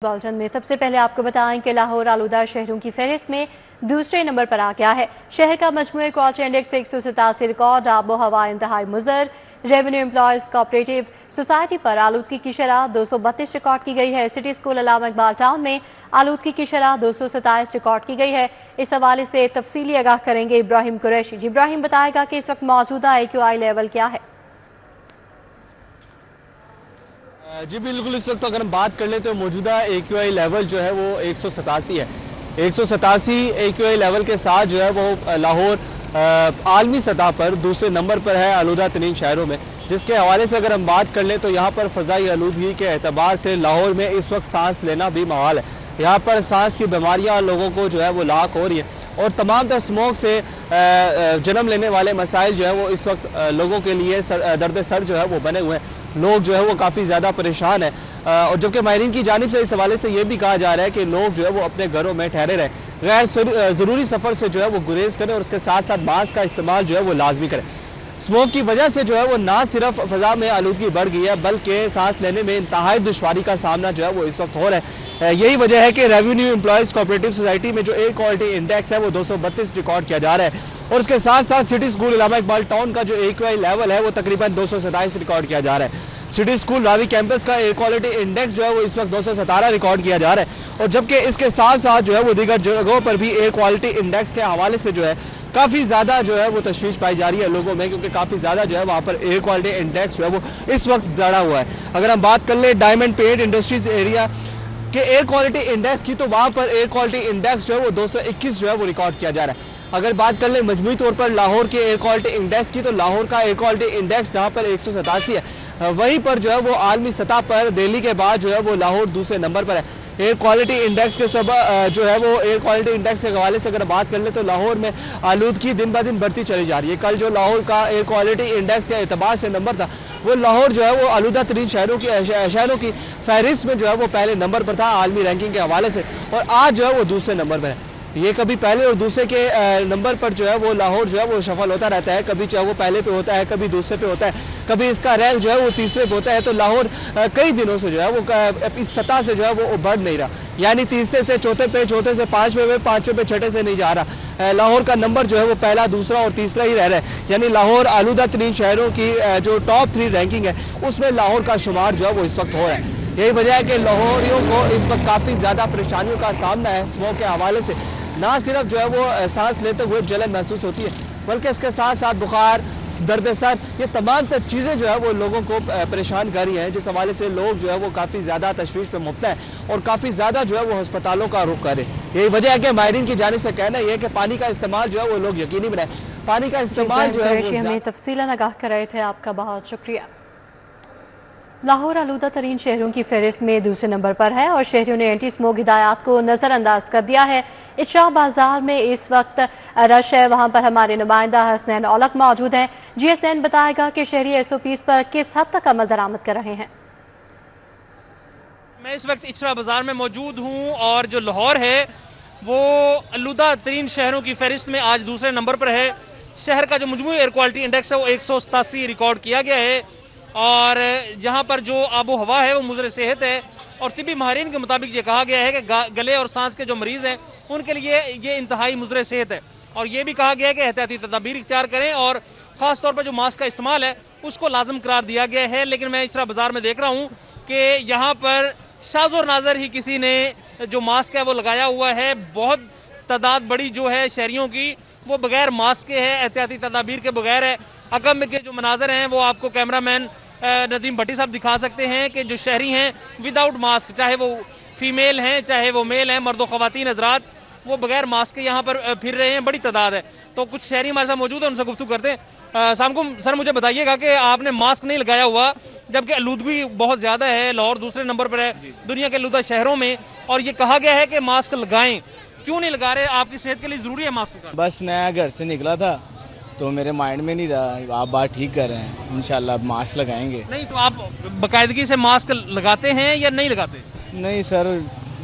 Bulletin में सबसे पहले आपको बताएं कि लाहौर आलूदा शहरों की फहरिस्त में दूसरे नंबर पर आ गया है। शहर का मजमूई क्वालिटी इंडेक्स 187 रिकॉर्ड, आबो हवा इंतहाई मुज़र। रेवेन्यू एम्प्लॉयज कोऑपरेटिव सोसाइटी पर आलूदगी की शरह 232 रिकॉर्ड की गई है। सिटी स्कूल अल्लामा इकबाल टाउन में आलूदगी की शरह 227 रिकॉर्ड की गई है। इस हवाले से तफसीली आगाह करेंगे इब्राहिम कुरैशी। जी इब्राहिम, बताएगा कि इस वक्त मौजूदा AQI लेवल क्या है? जी बिल्कुल, इस वक्त अगर हम बात कर लें तो मौजूदा AQI लेवल जो है वो 187 है। 187 AQI लेवल के साथ जो है वो लाहौर आलमी सतह पर दूसरे नंबर पर है आलूदा तरीन शहरों में। जिसके हवाले से अगर हम बात कर लें तो यहाँ पर फ़ज़ाई आलूदगी के एतबार से लाहौर में इस वक्त सांस लेना भी मुहाल है। यहाँ पर सांस की बीमारियाँ लोगों को जो है वो लाक हो रही है और तमाम तर स्मोक से जन्म लेने वाले मसाइल जो है वो इस वक्त लोगों के लिए दर्द सर जो है वो बने हुए हैं। लोग जो है वो काफ़ी ज़्यादा परेशान है और जबकि माहिरीन की जानिब से इस हवाले से ये भी कहा जा रहा है कि लोग जो है वो अपने घरों में ठहरे रहें, गैर ज़रूरी सफ़र से जो है वो गुरेज करें और उसके साथ साथ मास्क का इस्तेमाल जो है वो लाजमी करें। स्मोक की वजह से जो है वो ना सिर्फ फ़ज़ा में आलूदगी बढ़ गई है बल्कि सांस लेने में इंतहाई दुश्वारी का सामना जो है वो इस वक्त हो रहा है। यही वजह है कि रेवेन्यू एम्प्लॉयज़ कोऑपरेटिव सोसाइटी में जो एयर क्वालिटी इंडेक्स है वो 232 रिकॉर्ड किया जा रहा है और उसके साथ साथ सिटी स्कूल अल्लामा इकबाल टाउन का जो AQI लेवल है वो तकरीबन 227 रिकॉर्ड किया जा रहा है। सिटी स्कूल रावी कैंपस का एयर क्वालिटी इंडेक्स जो है वो इस वक्त 217 रिकॉर्ड किया जा रहा है और जबकि इसके साथ साथ जो है वो दीगर जगहों पर भी एयर क्वालिटी इंडेक्स के हवाले से जो है काफ़ी ज़्यादा जो है वो तशवीश पाई जा रही है लोगों में, क्योंकि काफ़ी ज़्यादा जो है वहाँ पर एयर क्वालिटी इंडेक्स जो है वो इस वक्त बढ़ा हुआ है। अगर हम बात कर ले डायमंड पेंट इंडस्ट्रीज एरिया के एयर क्वालिटी इंडेक्स की तो वहाँ पर एयर क्वालिटी इंडेक्स जो है वो 221 जो है वो रिकॉर्ड किया जा रहा है। अगर बात कर ले मजमूई तौर पर लाहौर के एयर क्वालिटी इंडेक्स की तो लाहौर का एयर क्वालिटी इंडेक्स जहाँ पर 187 है, वहीं पर जो है वो आलमी सतह पर दिल्ली के बाद जो है वो लाहौर दूसरे नंबर पर है। एयर क्वालिटी इंडेक्स के सब जो है वो एयर क्वालिटी इंडेक्स के हवाले से अगर बात कर ले तो लाहौर में आलूदगी दिन ब दिन बढ़ती चली जा रही है। कल जो लाहौर का एयर क्वालिटी इंडेक्स के एतबार से नंबर था वो लाहौर जो है वो आलूदा तरीन शहरों की फहरिस्त में जो है वो पहले नंबर पर था आलमी रैंकिंग के हवाले से और आज जो है वो दूसरे नंबर पर है। ये कभी पहले और दूसरे के नंबर पर जो है वो लाहौर जो है वो शफल होता रहता है, कभी चाहे वो पहले पे होता है, कभी दूसरे पे होता है, कभी इसका रैंक जो है वो तीसरे पे होता है। तो लाहौर कई दिनों से जो है वो इस सतह से जो है वो बढ़ नहीं रहा, यानी तीसरे से चौथे पे, चौथे से पाँचवें पे, पाँचवें पे छठे से नहीं जा रहा। लाहौर का नंबर जो है वो पहला, दूसरा और तीसरा ही रह रहा है, यानी लाहौर आलूदा तरीन शहरों की जो टॉप 3 रैंकिंग है उसमें लाहौर का शुमार जो है वो इस वक्त हो रहा है। यही वजह है कि लाहौरियों को इस वक्त काफ़ी ज़्यादा परेशानियों का सामना है। स्मोक के हवाले से ना सिर्फ जो है वो सांस लेते हुए जलन महसूस होती है बल्कि इसके साथ साथ बुखार, दर्द सर, ये तमाम चीज़ें जो है वो लोगों को परेशान कर रही हैं, जिस हवाले से लोग जो है वो काफ़ी ज़्यादा तशवीश पे मुब्तला है और काफ़ी ज़्यादा जो है वो अस्पतालों का रुख करें। यही वजह है कि माहिरीन की जानिब से कहना यह है कि पानी का इस्तेमाल जो है वो लोग यकीनी बनाए। पानी का इस्तेमाल जो है हमें तफसीलन आगाह कर रहे थे, आपका बहुत शुक्रिया। लाहौर आलूदा तरीन शहरों की फहरिस्त में दूसरे नंबर पर है और शहरियों ने एंटी स्मोक हिदायत को नज़रअंदाज कर दिया है। इशराक बाजार में इस वक्त रश है, वहां पर हमारे नुमाइंदा हसनैन औलख मौजूद हैं। जी हसनैन, बताएगा कि शहरी SOPs पर किस हद तक अमल दरामद कर रहे हैं? मैं इस वक्त इशराक बाजार में मौजूद हूँ और जो लाहौर है वो आलूदा तरीन शहरों की फहरिस्त में आज दूसरे नंबर पर है। शहर का जो मजमूई एयर क्वालिटी इंडेक्स है वो 187 रिकॉर्ड किया गया है और यहाँ पर जो आबो हवा है वो मुज़र सेहत है और तिबी माहिरीन के मुताबिक ये कहा गया है कि गले और सांस के जो मरीज़ हैं उनके लिए ये इंतहाई मुज़र सेहत है और ये भी कहा गया है कि एहतियाती तदाबीर इख्तियार करें और ख़ास तौर पर जो मास्क का इस्तेमाल है उसको लाजम करार दिया गया है। लेकिन मैं इशराक बाज़ार में देख रहा हूँ कि यहाँ पर शाज़ और नाज़र ही किसी ने जो मास्क है वो लगाया हुआ है। बहुत तादाद बड़ी जो है शहरियों की वो बगैर मास्क के है, एहतियाती तदाबीर के बगैर है। अकब के जो मनाजर हैं वो आपको कैमरामैन नदीम भट्टी साहब दिखा सकते हैं कि जो शहरी हैं विदाउट मास्क, चाहे वो फीमेल हैं चाहे वो मेल हैं, मर्द ख़वातीन हज़रात, वो बगैर मास्क के यहाँ पर फिर रहे हैं, बड़ी तादाद है। तो कुछ शहरी हमारे साथ मौजूद है, उनसे गुफ्तगू करते हैं। सामकुम सर, मुझे बताइएगा कि आपने मास्क नहीं लगाया हुआ जबकि आलूदगी बहुत ज़्यादा है, लाहौर दूसरे नंबर पर है दुनिया के आलूदा शहरों में और ये कहा गया है कि मास्क लगाएं, क्यों नहीं लगा रहे? आपकी सेहत के लिए ज़रूरी है मास्क का? बस नया घर से निकला था तो मेरे माइंड में नहीं रहा। आप बात ठीक कर रहे हैं, इंशाल्लाह मास्क लगाएंगे। नहीं तो आप बाकायदगी से मास्क लगाते हैं या नहीं लगाते? नहीं सर,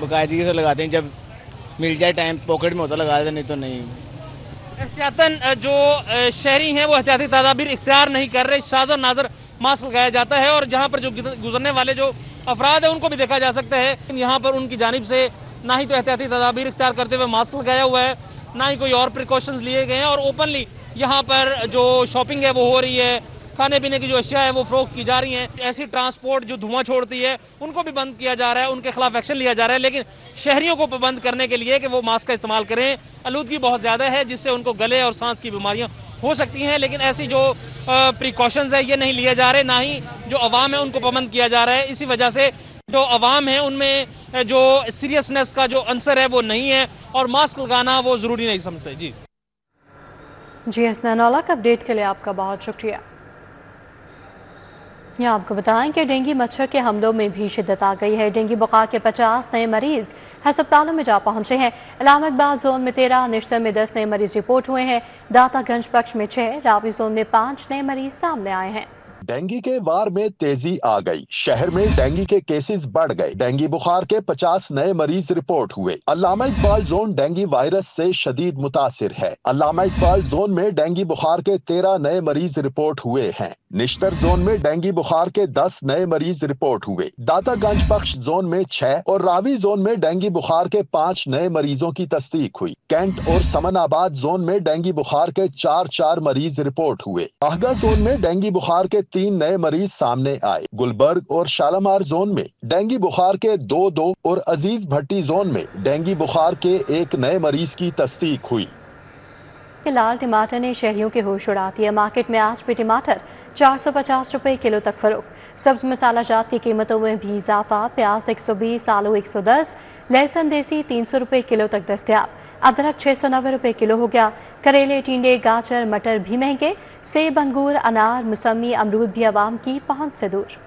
बाकायदगी से लगाते हैं, जब मिल जाए टाइम पॉकेट में होता लगा देते, नहीं तो नहीं। एहतियातन जो शहरी हैं वो एहतियाती तदाबीर इख्तियार नहीं कर रहे, शाज़ और नाज़र मास्क लगाया जाता है और जहाँ पर जो गुजरने वाले जो افراد ہیں ان کو بھی دیکھا جا سکتا ہے. یہاں پر ان کی جانب سے نہ ہی تو احتیاطی تدابیر اختیار کرتے ہوئے ماسک لگایا ہوا ہے، نہ ہی کوئی اور پریکاشنز لیے گئے ہیں، اور اوپنلی یہاں پر جو شاپنگ ہے وہ ہو رہی ہے، کھانے پینے کی جو اشیاء ہے وہ فروخت کی جا رہی ہیں. ایسی ٹرانسپورٹ جو دھواں چھوڑتی ہے ان کو بھی بند کیا جا رہا ہے، ان کے خلاف ایکشن لیا جا رہا ہے، لیکن شہریوں کو پابند کرنے کے لیے کہ وہ ماسک کا استعمال کریں. آلودگی بہت زیادہ ہے جس سے ان کو گلے اور سانس کی بیماریاں ہو سکتی ہیں، لیکن ایسی جو پریکاشنز ہے یہ نہیں لیے جا رہے، نہ ہی جو عوام ہے ان کو پابند کیا جا رہا ہے. اسی وجہ سے جو عوام ہے ان میں جو سیریسنس کا جو عنصر ہے وہ نہیں ہے اور ماسک لگانا وہ ضروری نہیں سمجھتے. جی حسنین اولک، اپڈیٹ کے لیے آپ کا بہت شکریہ. یہاں آپ کو بتائیں کہ ڈینگی مچھر کے حملوں میں بھی شدت آ گئی ہے. ڈینگی بخار کے 50 نئے مریض ہسپتالوں میں جا پہنچے ہیں. علامہ اقبال زون میں 13، نشتر میں 10 نئے مریض رپورٹ ہوئے ہیں. داتا گنج بخش میں 6، راوی زون میں 5 نئے مریض سامنے آئے ہیں. ڈینگی کے وار میں تیزی آ گئی. شہر میں ڈینگی کے کیسز بڑھ گئے. ڈینگی بخار کے 50 نئے مریض رپورٹ ہوئے. علامہ اقبال زون ڈینگی وائرس سے شدید متاثر ہے. علامہ اقبال زون میں ڈینگی بخار کے 13 نئے مریض رپورٹ ہوئے ہیں. نشتر زون میں ڈینگی بخار کے 10 نئے مریض رپورٹ ہوئے. داتا گنج بخش زون میں 6 اور راوی زون میں ڈینگی بخار کے 5 نئے مریضوں کی تصدیق ہوئی. کینٹ اور سمن آباد زون میں ڈینگی بخار کے 4 مریض رپورٹ ہوئے. آہگہ زون میں ڈینگی بخار کے 3 نئے مریض سامنے آئے. گلبرگ اور شالامار زون میں ڈینگی بخار کے 2 اور عزیز بھٹی زون میں ڈینگی بخار کے 1 نئے مریض کی تصدیق ہوئی. لال ٹماٹر نے شہریوں کے ہوش اڑا دیے. مارکیٹ میں آج بھی ٹماٹر 450 روپے کلو تک فروخت. سبز مسالہ جات کی قیمتوں میں بھی اضافہ. پیاز 120، آلو 110، لہسن دیسی 300 روپے کلو تک دستیاب. ادرک 690 روپے کلو ہو گیا. کریلے، ٹینڈے، گاجر، مٹر بھی مہنگے. سیب، انگور، انار، موسمی، امرود بھی عوام کی پہنچ سے دور.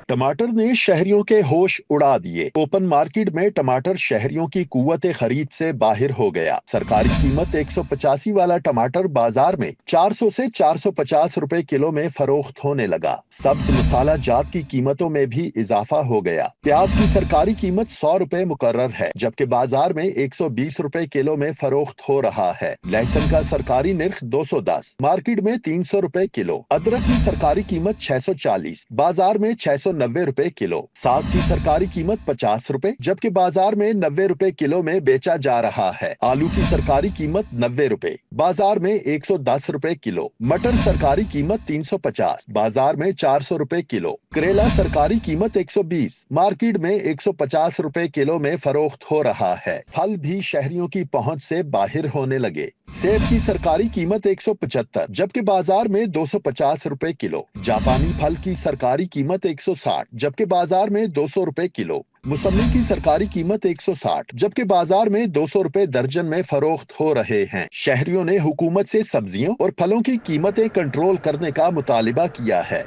ٹماٹر نے شہریوں کے ہوش اڑا دیے. اوپن مارکیٹ میں ٹماٹر شہریوں کی قوت خرید سے باہر ہو گیا. سرکاری قیمت 185 والا ٹماٹر بازار میں 400 سے 450 روپے کلو میں فروخت ہونے لگا. سبز مسالہ جات کی قیمتوں میں بھی اضافہ ہو گیا. پیاز کی سرکاری قیمت 100 روپے مقرر ہے جبکہ بازار میں 120 روپے کلو میں فروخت ہو رہا ہے. لہسن کا سرکاری نرخ 210، مارکیٹ میں 300 روپے کلو. ادرک کی سرکاری قیمت 640، بازار میں 690 روپے کلو. ساگ کی سرکاری قیمت 50 روپے جبکہ بازار میں 90 روپے کلو میں بیچا جا رہا ہے. آلو کی سرکاری قیمت 90 روپے، بازار میں 110 روپے کلو. مٹر سرکاری قیمت 350، بازار میں 400 روپے کلو. کریلا سرکاری قیمت 120، مارکیٹ میں 150 روپے کلو میں فروخت ہو رہا ہے. پھل بھی شہریوں کی پہنچ سے باہر ہونے لگے. سیب کی سرکاری قیمت 175 جبکہ بازار میں 250 روپے کلو. جاپانی پھل کی سرکاری قیمت 160 جبکہ بازار میں 200 روپے کلو. موسمی کی سرکاری قیمت 160 جبکہ بازار میں 200 روپے درجن میں فروخت ہو رہے ہیں. شہریوں نے حکومت سے سبزیوں اور پھلوں کی قیمتیں کنٹرول کرنے کا مطالبہ کیا ہے.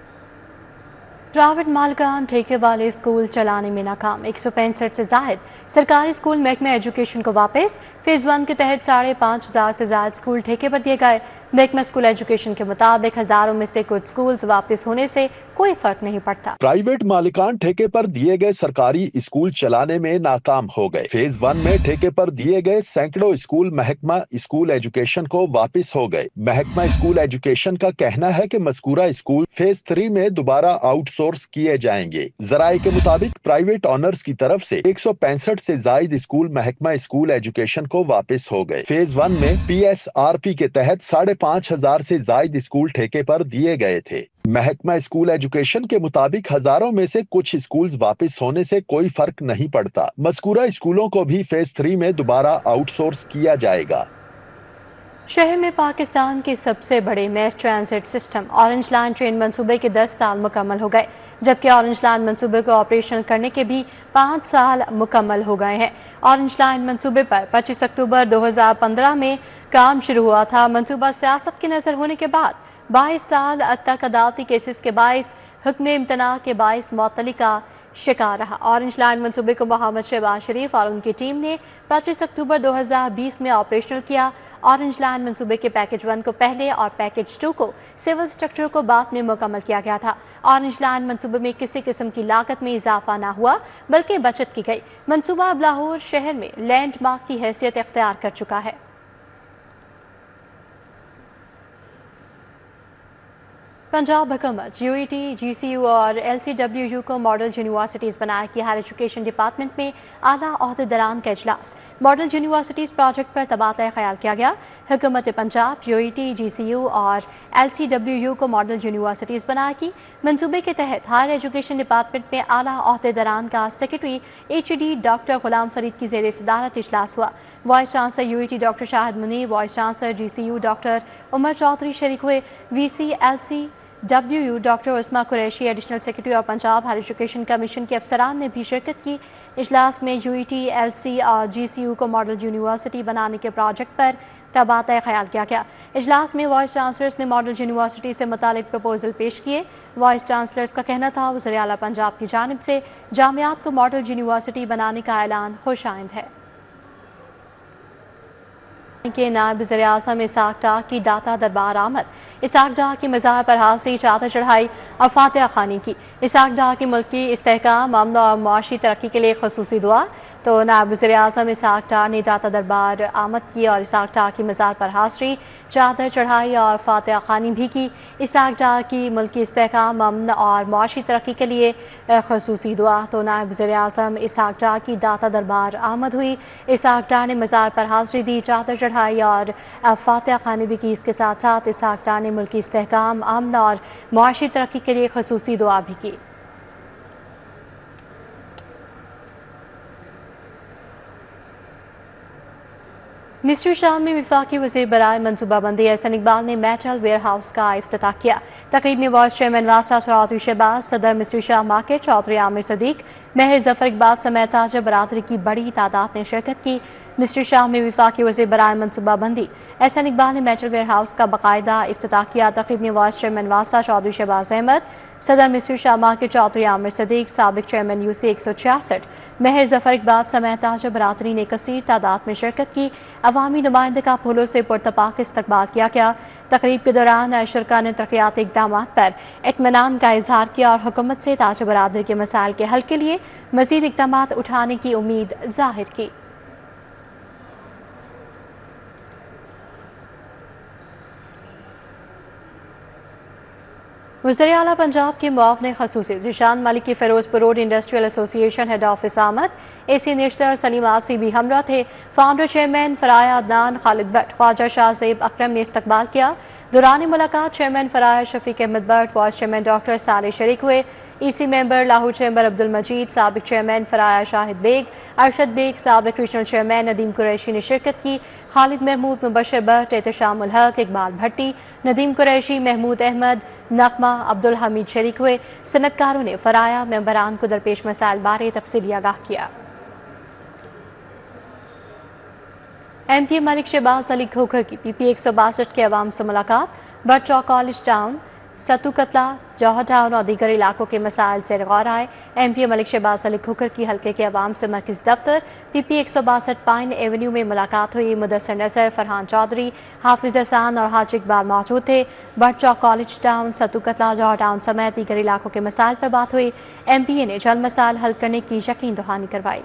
پرائیویٹ مالکان ٹھیکے والے اسکول چلانے میں ناکام. 165 سے زائد سرکاری اسکول محکمہ ایجوکیشن کو واپس. فیز 1 کے تحت 5,500 سے زائد اسکول ٹھیکے پر دیے گئے. محکمہ اسکول ایجوکیشن کے مطابق ہزاروں میں سے کچھ اسکولز واپس ہونے سے کوئی فرق نہیں پڑتا. پرائیویٹ مالکان ٹھیکے پر دیے گئے سرکاری اسکول چلانے میں ناکام ہو گئے. فیز 1 میں ٹھیکے پر دیے گئے سینکڑوں اسکول محکمہ اسکول ایجوکیشن کو واپس ہو گئے. محکمہ اسکول ایجوکیشن کا کہنا ہے کہ مذکورہ اسکول فیز 3 میں دوبارہ آؤٹ سورس کیے جائیں گے. ذرائع کے مطابق پرائیویٹ آنرز کی طرف سے 165 سے زائد اسکول محکمہ اسکول ایجوکیشن کو واپس ہو گئے. فیز 1 میں PSRP کے تحت 5,500 سے زائد اسکول ٹھیکے پر دیے گئے تھے. محکمہ اسکول ایجوکیشن کے مطابق ہزاروں میں سے کچھ اسکولز واپس ہونے سے کوئی فرق نہیں پڑتا. مذکورہ اسکولوں کو بھی فیز 3 میں دوبارہ آؤٹ سورس کیا جائے گا. شہر میں پاکستان کے سب سے بڑے mass transit system orange line train منصوبے کے 10 سال مکمل ہو گئے جبکہ اورنج لائن منصوبے کو آپریشنل کرنے کے بھی 5 سال مکمل ہو گئے ہیں. اورنج لائن منصوبے پر 25 اکتوبر 2015 میں کام شروع ہوا تھا. منصوبہ سیاست کی نظر ہونے کے بعد 22 سال تک عدالتی کیسز کے باعث حکم امتناع کے باعث معطلی کا شکار رہا. اورنج لائن منصوبے کو محمد شہباز شریف اور ان کی ٹیم نے 25 اکتوبر 2020 میں آپریشنل کیا. اورنج لائن منصوبے کے پیکج 1 کو پہلے اور پیکج 2 کو سول سٹرکچر کو بعد میں مکمل کیا گیا تھا. اورنج لائن منصوبے میں کسی قسم کی لاگت میں اضافہ نہ ہوا بلکہ بچت کی گئی. منصوبہ اب لاہور شہر میں لینڈ مارک کی حیثیت اختیار کر چکا ہے. पंजाब हुकूमत UET, GCU और LCWU को मॉडल यूनिवर्सिटीज़ बनाएगी। हायर एजुकेशन डिपार्टमेंट में आला ओहदेदारान का इजलास। मॉडल यूनिवर्सिटीज़ प्रोजेक्ट पर तबादला ख्याल किया गया। हुकूमत पंजाब UET, GCU और LCWU को मॉडल यूनिवर्सिटीज़ बनाएगी। मंसूबे के तहत हायर एजुकेशन डिपार्टमेंट में आला ओहदेदारान का secretary HED doctor Ghulam Farid की ज़ेर सदारत इजलास हुआ। Vice chancellor UET doctor Shahid Munir, vice chancellor GCU doctor Umar Chaudhry शरीक हुए। VC LCWU doctor Uzma Qureshi, additional secretary और पंजाब हायर एजुकेशन कमीशन के अफसरान ने भी शिरकत की। इजलास में UET, LC और GCU को मॉडल यूनिवर्सिटी बनाने के प्रोजेक्ट पर तबादला ख्याल किया गया। इजलास में वाइस चांसलर्स ने मॉडल यूनिवर्सिटी से मुतालिक प्रपोजल पेश किए। वाइस चांसलर्स का कहना था वज़ीर आला पंजाब की जानिब से जामियात को मॉडल यूनिवर्सिटी बनाने का ऐलान खुशाइंद है। के नायब वज़ीर आज़म इसहाक डार की दाता दरबार आमद। इसहाक डार की मज़ार पर हाज़िरी, चादर चढ़ाई और फातिहा ख़्वानी की। इसहाक डार की मुल्की इस्तेहकाम, अमन और मुआशी तरक्की के लिए ख़ुसूसी दुआ। तो नायब वज़ीर आज़म इसहाक डार ने दाता दरबार आमद की और इसहाक डार की मज़ार पर हाज़िरी, चादर चढ़ाई और फातिहा ख़्वानी भी की। इसहाक डार की मुल्की इस्तेहकाम, अमन और मुआशी तरक्की के लिए ख़ुसूसी दुआ। तो नायब वज़ीर आज़म इसहाक डार की दाता दरबार आमद हुई। इसहाक डार ने मज़ार पर हाज़िरी दी, चादर चढ़ाई और फातिहा ख़्वानी भी की। इसके साथ साथ इसहाक डार ने मुल्की इस्तेहकाम, अमन और मुआशी तरक्की के लिए ख़ुसूसी दुआ भी की। मिस्री शाम में वफाकी वज़ीर बराए मनसूबाबंदी एहसन इकबाल ने मेटल वेयर हाउस का इफ्तिताह किया। तकरीब में वाइस चेयरमैन वासा चौधरी शहबाज, सदर मिस्री शाह मार्केट चौधरी आमिर सदीक, महर जफर इकबाल समेत ताजर बरादरी की बड़ी तादाद ने शिरकत की। मिस्री शाह में वफाकी वज़ीर बराए मनसूबाबंदी एहसन इकबाल ने मेटल वेयर हाउस का बाकायदा इफ्तिताह किया। तकरीब में वाइस चेयरमैन वासा चौधरी शहबाज अहमद, सदर मिस्री शाह मार्केट चौधरी आमिर सदीक, साबिक चेयरमैन UC 166 महर जफर इकबाल समेत ताजर बरादरी ने कसीर तादाद में शिरकत की। अवामी नुमाइंदे का फूलों से पुरतपाक इस्तकबाल किया गया। तकरीब के दौरान शुरका ने तरक्याती इक़दाम पर इत्मीनान का इजहार किया और हुकूमत से ताजर बरादरी के मसाइल के हल के लिए मज़ीद इक़दाम उठाने की उम्मीद जाहिर की। वज़ीर आला पंजाब के मुआवने ख़ुसूसी ज़ीशान मलिक की Firozpur road industrial association head office आमद। AC निश्तर सलीम आसी भी हमरा थे। फाउंडर चेयरमैन फराया अदनान, खालिद भट्ट, ख्वाजा शाह ज़ेब अकरम ने इस्तकबाल किया। दौरान मुलाकात चेयरमैन फराया Shafiq Ahmed Bhatt, vice chairman doctor Saleh शरीक हुए। EC member Lahore chamber Abdul Majeed, साबिक चेयरमैन फराया शाहिद बेग, अरशद बेग, साबिक रीजनल चेयरमैन नदीम कुरैशी ने शिरकत की। खालिद महमूद, मुबशर भट्ट, एहतशाम उल हक, इकबाल भट्टी, नदीम कुरैशी, महमूद अहमद, नगमा, अब्दुल हमीद शरीक हुए। सनतकारों ने फराया मेंबरान को दरपेश मसाइल बारे तफसीली आगाह किया। MP मलिक शहबाज अली खोखर की PP 162 के अवाम से मुलाकात। बट कॉलेज टाउन, सतू कतला, जौहर टाउन और दीगर इलाकों के मसाइल से गौर आए। MP मलिक शहबाज अली खोखर की हल्के के अवाम से मरकज़ दफ्तर PP 162 पाइन एवेन्यू में मुलाकात हुई। मुदस्सर नज़र, फरहान चौधरी, हाफिज एहसान और हाजी इकबाल मौजूद थे। But Chowk college town, Satu कतला, जौहर टाउन समेत दीगर इलाकों के मसाइल पर बात हुई। MPA ने जल्द मसाइल हल करने की यकीन दहानी करवाई।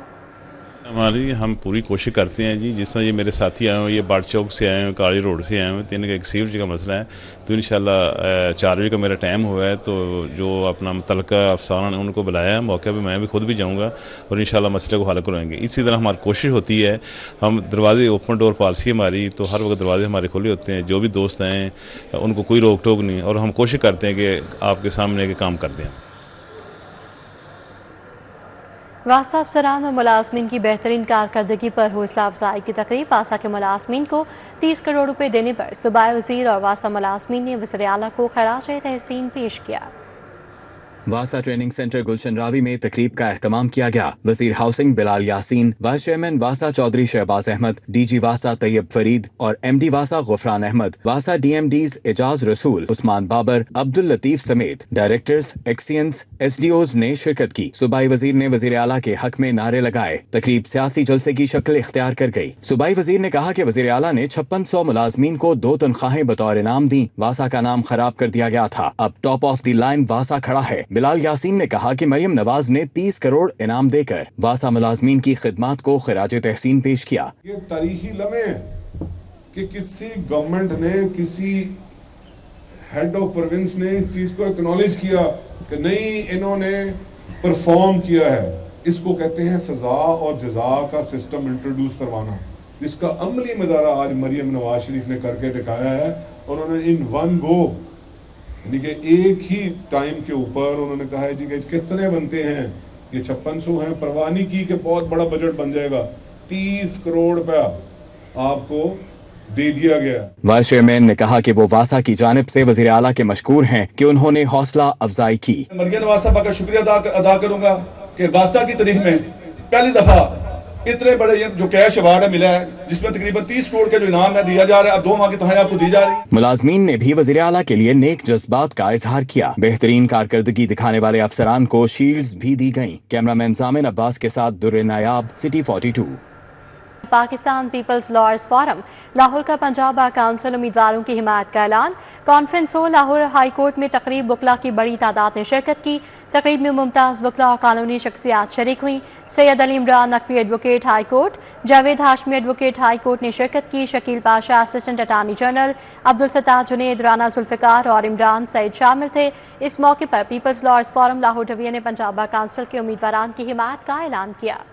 हमारी हम पूरी कोशिश करते हैं जी। जिस तरह ये मेरे साथी आए हुए, ये बाट चौक से आए हुए, काली रोड से आए हुए, तो इनका एक सीवरेज का मसला है। तो इंशाल्लाह 4 बजे का मेरा टाइम हुआ है, तो जो अपना मुतल्लिका अफसरान ने उनको बुलाया है, मौके पे मैं भी खुद भी जाऊंगा और इंशाल्लाह मसले को हल करवाएंगे। इसी तरह हमारी कोशिश होती है, हम दरवाजे ओपन डोर पॉलिसी हमारी, तो हर वक्त दरवाजे हमारे खुले होते हैं। जो भी दोस्त हैं उनको कोई रोक टोक नहीं, और हम कोशिश करते हैं कि आपके सामने के काम करते हैं। वासा अफसरान और मुलाजमीन की बेहतरीन कारकर्दगी पर हौसला अफजाई की तकरीब। वासा के मुलाजमीन को 30 करोड़ रुपए देने पर सूबाई वजीर और वासा मुलाजमीन ने वज़ीर आला को खराज तहसीन पेश किया। वासा ट्रेनिंग सेंटर गुलशन रावी में तकरीब का एहतमाम किया गया। वजीर housing Bilal Yasin, vice chairman वासा चौधरी शहबाज अहमद, DG वासा तैयब फरीद और MD वासा गुफरान अहमद, वासा DMDs एजाज रसूल, उस्मान बाबर, अब्दुल लतीफ समेत डायरेक्टर्स, एक्सियंस, SDOs ने शिरकत की। सूबाई वजीर ने वजीर आला के हक में नारे लगाए। तकरीब सियासी जलसे की शक्ल इख्तियार कर गई। सूबाई वजीर ने कहा कि वजीर आला ने 5600 मुलाजमीन को 2 तनख्वाहें बतौर इनाम दी। वासा का नाम खराब कर दिया गया था, अब टॉप ऑफ द लाइन वासा खड़ा है। बिलाल यासीन ने कहा कि मरियम नवाज ने 30 करोड़ इनाम देकर वासा मुलाजमीन की खिदमात को खिराज तहसीन पेश किया। ये तारीखी लम्हे कि किसी गवर्नमेंट ने किसी हेड ऑफ प्रोविंस ने इस चीज को एक्नॉलेज किया कि नहीं, इन्होंने परफॉर्म किया है। इसको कहते हैं सजा और जजा का सिस्टम इंट्रोड्यूस करवाना, जिसका अमली मजारा आज मरियम नवाज शरीफ ने करके दिखाया है। उन्होंने इन वन गो, यानी कि एक ही टाइम के ऊपर उन्होंने कहा है जी कि कितने बनते हैं, ये 5600 हैं, परवाह नहीं की कि बहुत बड़ा बजट बन जाएगा, 30 करोड़ रुपया आपको दे दिया गया। वाइस चेयरमैन ने कहा कि वो वासा की जानिब से वजीर आला के मशकूर हैं कि उन्होंने हौसला अफजाई की। मरियम नवाज साहब का शुक्रिया अदा करूंगा कि वासा की तारीख में पहली दफा इतने बड़े जो कैश अवार्ड मिला है, जिसमें तकरीबन 30 करोड़ का जो इनाम है दिया जा रहा है, अब 2 माह की तनख्वाह आपको दी जा रही है। मुलाजमीन ने भी वजीर आला के लिए नेक जज्बात का इजहार किया। बेहतरीन कारकर्दगी दिखाने वाले अफसरान को शील्ड्स भी दी गईं। कैमरामैन जामिन अब्बास के साथ Durre Nayab, city 42। Pakistan peoples lawyers forum Lahore का पंजाब बार काउंसिल उम्मीदवारों की हिमायत का ऐलान। कॉन्फ्रेंस हो लाहौर हाई कोर्ट में तकरीब वकला की बड़ी तादाद ने शिरकत की। तकरीब में मुमताज़ वकला और कानूनी शख्सियात शरीक हुई। Syed Ali Imran Naqvi advocate high court, Javed Hashmi advocate high court ने शिरकत की। Shakeel Pasha assistant attorney general, Abdul Sattar Junaid, Rana Zulfiqar और इमरान सईद शामिल थे। इस मौके पर people's lawyers forum Lahore division ने पंजाब बार काउंसिल के उम्मीदवारान की हिमायत का ऐलान किया।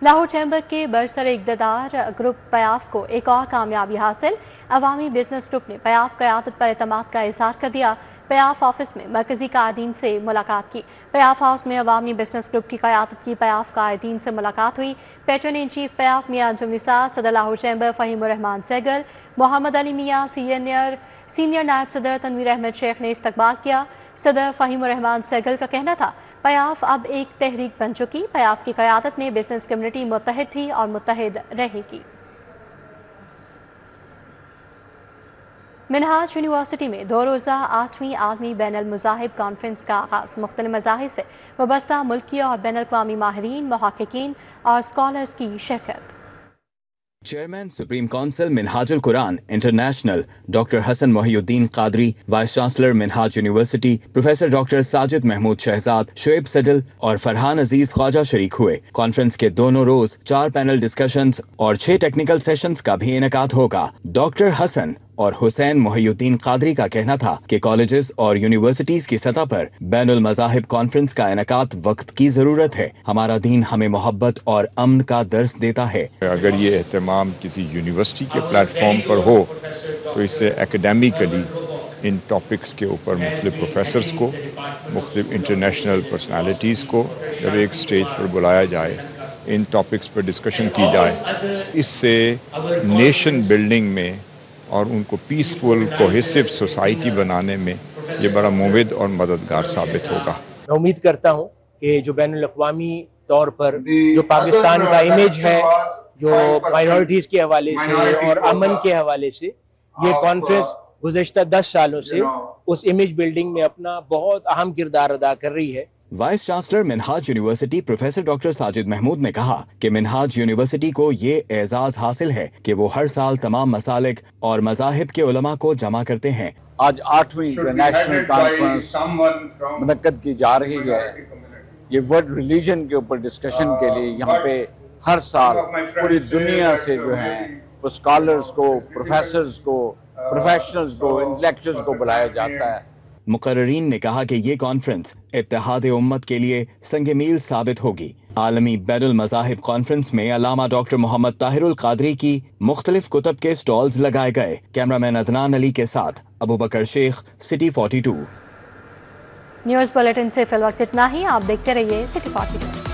लाहौर चैम्बर के बरसर इक़्तिदार ग्रुप पयाफ को एक और कामयाबी हासिल। अवामी बिजनेस ग्रुप ने पयाफ क़यादत पर एतमाद का इज़हार कर दिया। पयाफ ऑफिस में मरकजी कायदीन से मुलाकात की। पयाफ हाउस में अवामी बिजनेस ग्रुप की क़यादत की पयाफ कायदीन से मुलाकात हुई। पैट्रन इन चीफ पयाफ मियां अंजुम निसार, सदर लाहौर चैम्बर फ़हीमुर रहमान सहगल, मोहम्मद अली मियां, सीनियर नायब सदर तनवीर अहमद शेख ने इस्तकबाल किया। सदर फ़हीमुर रहमान सहगल का कहना था, पयाफ अब एक तहरीक बन चुकी। पयाफ की क़यादत में बिजनेस कम्युनिटी मुत्तहिद थी और मुत्तहिद रहेगी। मिनहाज यूनिवर्सिटी में 2 रोज़ा 8वीं आलमी बैनुल मज़ाहिब कॉन्फ्रेंस का आगाज़। मुख्तलिफ मज़ाहिब से वबस्ता मुल्की और बैनुल अक़वामी माहिरीन, मुहक़्क़िक़ीन और स्कॉलर्स की शिरकत। Chairman supreme council Minhajul Quran international doctor Hassan Mohiuddin Qadri, vice chancellor Minhaj university professor doctor Sajid Mahmood Shahzad, Shoaib Sadal और फरहान अजीज ख्वाजा शरीक हुए। कॉन्फ्रेंस के दोनों रोज 4 पैनल डिस्कशंस और 6 टेक्निकल सेशंस का भी इनेकाद होगा। डॉक्टर हसन और हुसैन मोहिउद्दीन कादरी का कहना था कि कॉलेजेस और यूनिवर्सिटीज की सतह पर बैनुल मज़ाहिब कॉन्फ्रेंस का इनेकाद वक्त की जरूरत है। हमारा दीन हमें मोहब्बत और अमन का दर्स देता है। अगर ये एहतमाम किसी यूनिवर्सिटी के प्लेटफॉर्म पर हो तो इससे एकेडमिकली इन टॉपिक्स के ऊपर मुख्तलिफ प्रोफेसर्स को, मुख्तलिफ इंटरनेशनल पर्सनालिटीज़ को जब एक स्टेज पर बुलाया जाए, इन टॉपिक्स पर डिस्कशन की जाए, इससे नेशन बिल्डिंग में और उनको पीसफुल कोहेसिव सोसाइटी बनाने में ये बड़ा मुफीद और मददगार साबित होगा। मैं उम्मीद करता हूँ कि जो बैनुल अक़वामी तौर पर जो पाकिस्तान का इमेज है, जो माइनॉरिटीज़ के हवाले से और अमन के हवाले से, ये कॉन्फ्रेंस गुज़श्ता 10 सालों से उस इमेज बिल्डिंग में अपना बहुत अहम किरदार अदा कर रही है। Vice chancellor Minhaj university professor doctor Sajid Mahmood ने कहा कि मिनहाज यूनिवर्सिटी को ये एजाज हासिल है कि वो हर साल तमाम मसालिक और मज़ाहिब के उलमा को जमा करते हैं। आज 8वीं इंटरनेशनल कॉन्फ्रेंस मुनक्कद की जा रही है। ये वर्ल्ड रिलीजन के ऊपर डिस्कशन के लिए यहाँ पे हर साल पूरी दुनिया से जो है वो स्कॉलर्स को, प्रोफेसर्स को, प्रोफेशनल्स को, इंटेलेक्चुअल्स को बुलाया जाता है। मुकर्ररीन ने कहा कि ये कॉन्फ्रेंस इत्तेहाद उम्मत के लिए संग मील साबित होगी। आलमी बैनुल मज़ाहिब कॉन्फ्रेंस में अल्लामा डॉक्टर मोहम्मद ताहिरुल कादरी की मुख्तलिफ कुतब के स्टॉल्स लगाए गए। कैमरामैन अदनान अली के साथ अबू बकर शेख, सिटी 42। न्यूज़ बुलेटिन से फिल वक्त इतना ही। आप देखते रहिए सिटी 42।